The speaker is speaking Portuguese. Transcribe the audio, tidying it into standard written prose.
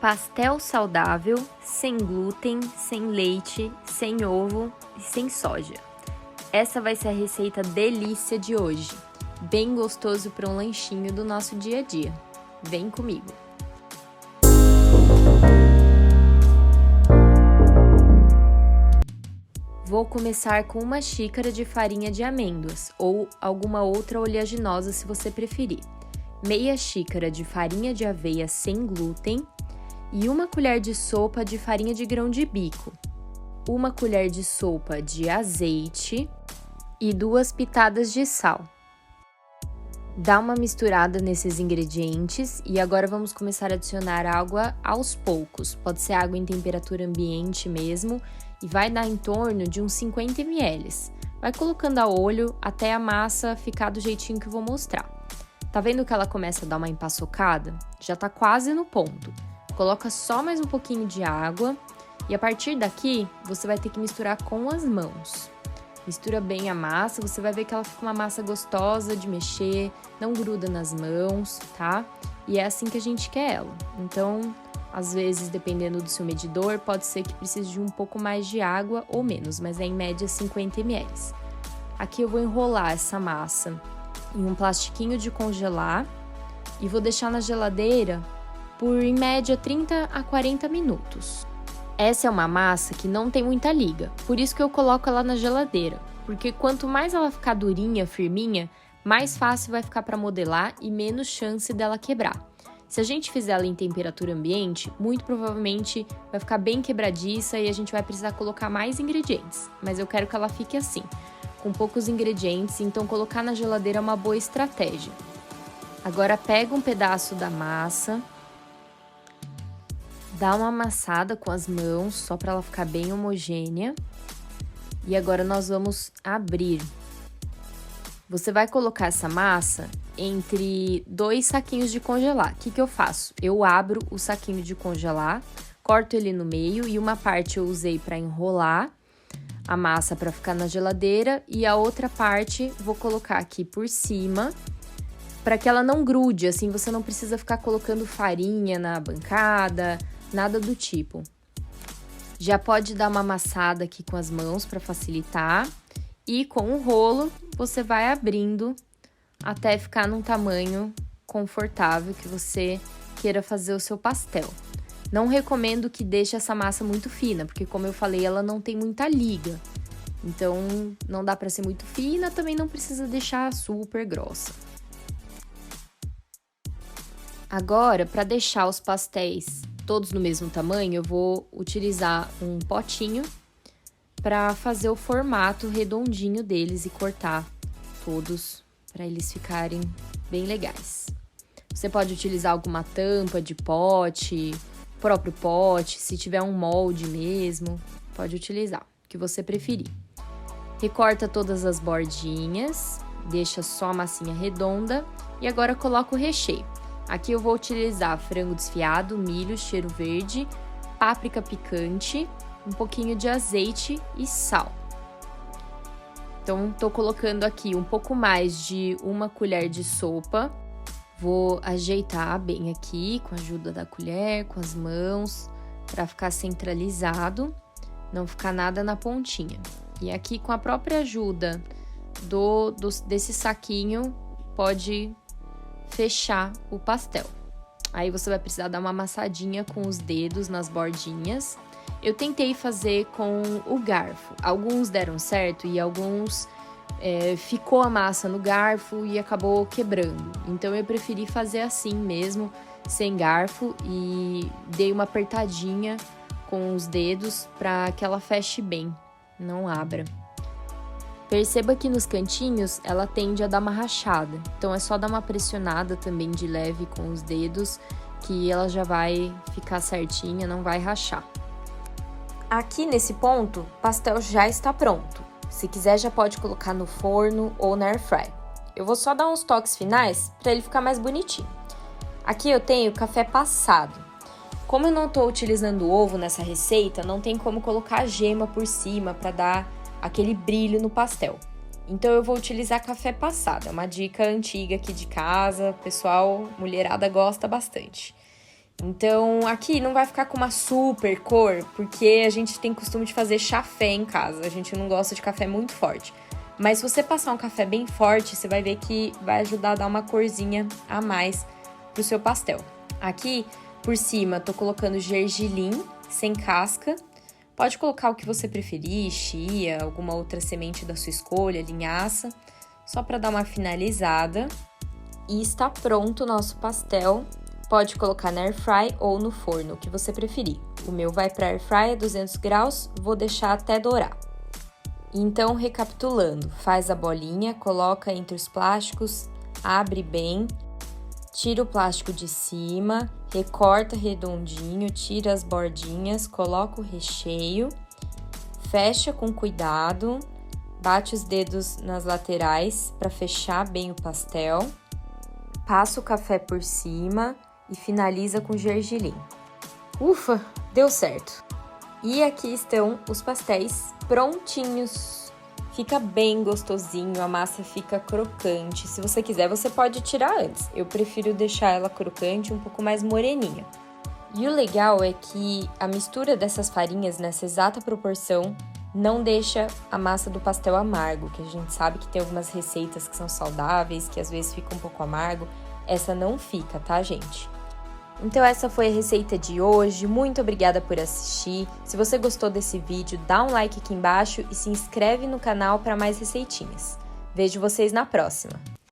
Pastel saudável, sem glúten, sem leite, sem ovo e sem soja. Essa vai ser a receita delícia de hoje, bem gostoso para um lanchinho do nosso dia a dia. Vem comigo! Vou começar com uma xícara de farinha de amêndoas ou alguma outra oleaginosa se você preferir, meia xícara de farinha de aveia sem glúten e uma colher de sopa de farinha de grão de bico, uma colher de sopa de azeite e 2 pitadas de sal. Dá uma misturada nesses ingredientes e agora vamos começar a adicionar água aos poucos. Pode ser água em temperatura ambiente mesmo e vai dar em torno de uns 50 ml. Vai colocando a olho até a massa ficar do jeitinho que eu vou mostrar. Tá vendo que ela começa a dar uma empaçocada? Já tá quase no ponto. Coloca só mais um pouquinho de água e a partir daqui você vai ter que misturar com as mãos. Mistura bem a massa, você vai ver que ela fica uma massa gostosa de mexer, não gruda nas mãos, tá? E é assim que a gente quer ela. Então, às vezes, dependendo do seu medidor, pode ser que precise de um pouco mais de água ou menos, mas é em média 50 ml. Aqui eu vou enrolar essa massa em um plastiquinho de congelar e vou deixar na geladeira por, em média, 30 a 40 minutos. Essa é uma massa que não tem muita liga, por isso que eu coloco ela na geladeira, porque quanto mais ela ficar durinha, firminha, mais fácil vai ficar para modelar e menos chance dela quebrar. Se a gente fizer ela em temperatura ambiente, muito provavelmente vai ficar bem quebradiça e a gente vai precisar colocar mais ingredientes, mas eu quero que ela fique assim, com poucos ingredientes, então colocar na geladeira é uma boa estratégia. Agora pega um pedaço da massa, dá uma amassada com as mãos, só para ela ficar bem homogênea. E agora nós vamos abrir. Você vai colocar essa massa entre 2 saquinhos de congelar. O que eu faço? Eu abro o saquinho de congelar, corto ele no meio e uma parte eu usei para enrolar a massa para ficar na geladeira e a outra parte vou colocar aqui por cima para que ela não grude, assim você não precisa ficar colocando farinha na bancada, nada do tipo. Já pode dar uma amassada aqui com as mãos para facilitar e com o rolo você vai abrindo até ficar num tamanho confortável que você queira fazer o seu pastel. Não recomendo que deixe essa massa muito fina, porque como eu falei, ela não tem muita liga. Então, não dá para ser muito fina, também não precisa deixar super grossa. Agora, para deixar os pastéis todos no mesmo tamanho, eu vou utilizar um potinho para fazer o formato redondinho deles e cortar todos para eles ficarem bem legais. Você pode utilizar alguma tampa de pote, próprio pote, se tiver um molde mesmo, pode utilizar, o que você preferir. Recorta todas as bordinhas, deixa só a massinha redonda e agora coloca o recheio. Aqui eu vou utilizar frango desfiado, milho, cheiro verde, páprica picante, um pouquinho de azeite e sal. Então, tô colocando aqui um pouco mais de 1 colher de sopa. Vou ajeitar bem aqui com a ajuda da colher, com as mãos, para ficar centralizado, não ficar nada na pontinha. E aqui com a própria ajuda desse saquinho, pode fechar o pastel. Aí você vai precisar dar uma amassadinha com os dedos nas bordinhas. Eu tentei fazer com o garfo. Alguns deram certo e alguns ficou a massa no garfo e acabou quebrando. Então eu preferi fazer assim mesmo, sem garfo, e dei uma apertadinha com os dedos para que ela feche bem, não abra. Perceba que nos cantinhos ela tende a dar uma rachada, então é só dar uma pressionada também de leve com os dedos que ela já vai ficar certinha, não vai rachar. Aqui nesse ponto, o pastel já está pronto. Se quiser já pode colocar no forno ou na air fry. Eu vou só dar uns toques finais para ele ficar mais bonitinho. Aqui eu tenho café passado. Como eu não estou utilizando ovo nessa receita, não tem como colocar gema por cima para dar aquele brilho no pastel. Então eu vou utilizar café passado, é uma dica antiga aqui de casa, pessoal, mulherada gosta bastante. Então, aqui não vai ficar com uma super cor, porque a gente tem costume de fazer chafé em casa. A gente não gosta de café muito forte. Mas se você passar um café bem forte, você vai ver que vai ajudar a dar uma corzinha a mais pro seu pastel. Aqui, por cima, tô colocando gergelim sem casca. Pode colocar o que você preferir, chia, alguma outra semente da sua escolha, linhaça, só para dar uma finalizada. E está pronto o nosso pastel. Pode colocar na air fry ou no forno, o que você preferir. O meu vai para air fry a 200 graus, vou deixar até dourar. Então, recapitulando, faz a bolinha, coloca entre os plásticos, abre bem, tira o plástico de cima, recorta redondinho, tira as bordinhas, coloca o recheio, fecha com cuidado, bate os dedos nas laterais para fechar bem o pastel, passa o café por cima e finaliza com gergelim. Ufa, deu certo! E aqui estão os pastéis prontinhos. Fica bem gostosinho, a massa fica crocante. Se você quiser, você pode tirar antes. Eu prefiro deixar ela crocante, um pouco mais moreninha. E o legal é que a mistura dessas farinhas nessa exata proporção não deixa a massa do pastel amargo, que a gente sabe que tem algumas receitas que são saudáveis, que às vezes fica um pouco amargo. Essa não fica, tá, gente? Então essa foi a receita de hoje, muito obrigada por assistir. Se você gostou desse vídeo, dá um like aqui embaixo e se inscreve no canal para mais receitinhas. Vejo vocês na próxima!